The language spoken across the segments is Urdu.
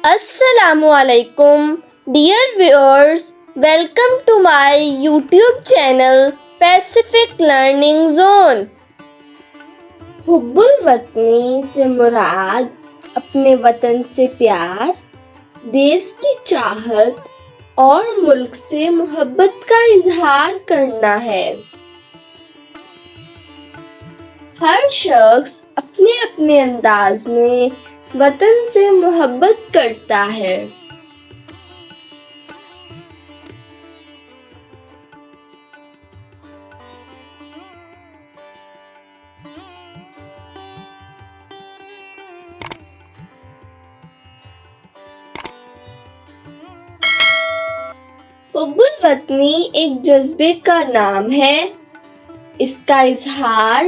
السلام علیکم dear viewers, welcome to my YouTube channel Pacific learning zone. حب الوطنی سے مراد اپنے وطن سے پیار، دیس کی چاہت اور ملک سے محبت کا اظہار کرنا ہے۔ ہر شخص اپنے اپنے انداز میں وطن سے محبت کرتا ہے۔ حب الوطنی ایک جذبے کا نام ہے۔ اس کا اظہار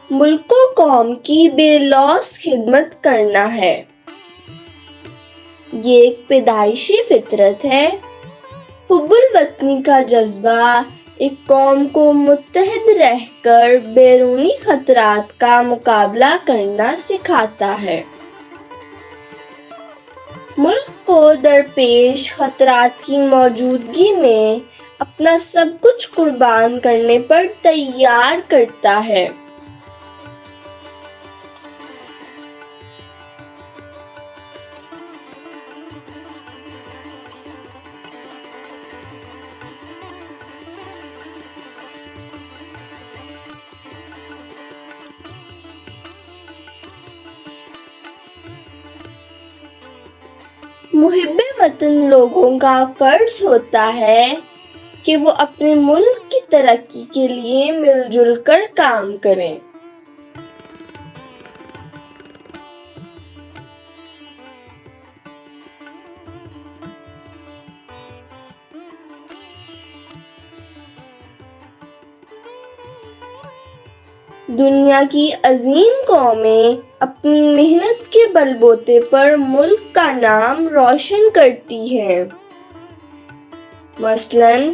ملک و قوم کی بے لوث خدمت کرنا ہے۔ یہ ایک پیدائشی فطرت ہے۔ حب الوطنی کا جذبہ ایک قوم کو متحد رہ کر بیرونی خطرات کا مقابلہ کرنا سکھاتا ہے۔ ملک کو درپیش خطرات کی موجودگی میں اپنا سب کچھ قربان کرنے پر تیار کرتا ہے۔ محب وطن لوگوں کا فرض ہوتا ہے کہ وہ اپنے ملک کی ترقی کے لیے مل جل کر کام کریں۔ دنیا کی عظیم قومیں اپنی محنت کے بل بوتے پر ملک کا نام روشن کرتی ہیں۔ مثلاً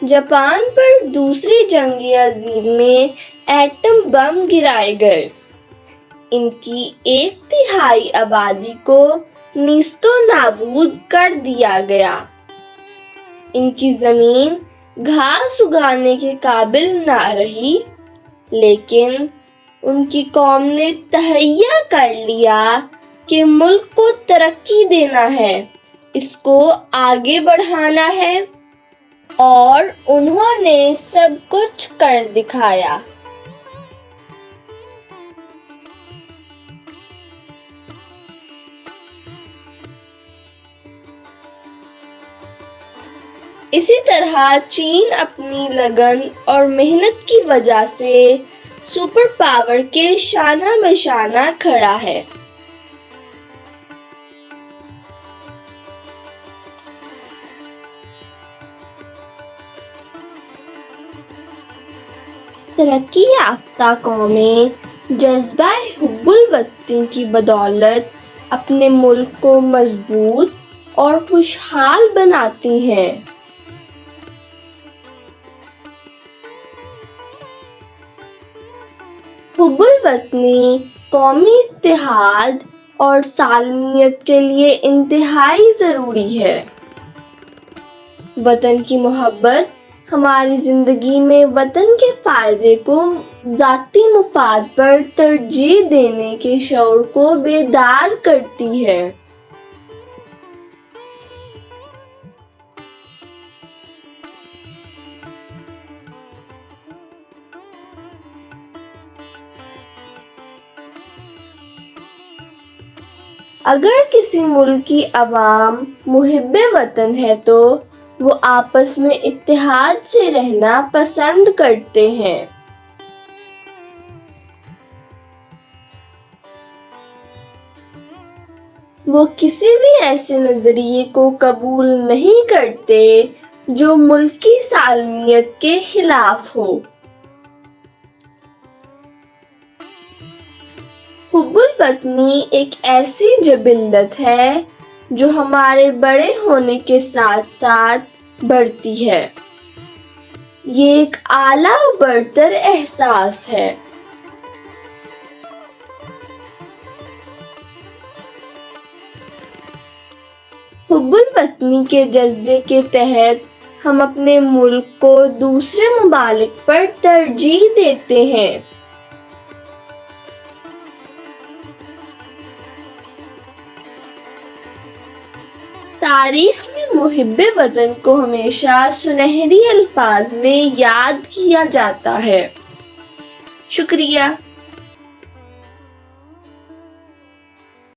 جاپان پر دوسری جنگ عظیم میں ایٹم بم گرائے گئے۔ ان کی 1/3 آبادی کو نیست و نابود کر دیا گیا۔ ان کی زمین گھاس اگانے کے قابل نہ رہی، لیکن ان کی قوم نے تہیہ کر لیا کہ ملک کو ترقی دینا ہے، اس کو آگے بڑھانا ہے، اور انہوں نے سب کچھ کر دکھایا۔ اسی طرح چین اپنی لگن اور محنت کی وجہ سے سپر پاور کے شانہ بشانہ کھڑا ہے۔ ترقی یافتہ قومیں جذبہ حب الوطنی کی بدولت اپنے ملک کو مضبوط اور خوشحال بناتی ہیں۔ حب الوطنی قومی اتحاد اور سالمیت کے لیے انتہائی ضروری ہے۔ وطن کی محبت ہماری زندگی میں وطن کے فائدے کو ذاتی مفاد پر ترجیح دینے کے شعور کو بیدار کرتی ہے۔ اگر کسی ملک کی عوام محب وطن ہے تو وہ آپس میں اتحاد سے رہنا پسند کرتے ہیں۔ وہ کسی بھی ایسے نظریے کو قبول نہیں کرتے جو ملکی سالمیت کے خلاف ہو۔ حب الوطنی ایک ایسی جبلت ہے جو ہمارے بڑے ہونے کے ساتھ ساتھ بڑھتی ہے۔ یہ ایک اعلیٰ و برتر احساس ہے۔ حب الوطنی کے جذبے کے تحت ہم اپنے ملک کو دوسرے ممالک پر ترجیح دیتے ہیں۔ تاریخ میں محب وطن کو ہمیشہ سنہری الفاظ میں یاد کیا جاتا ہے۔ شکریہ۔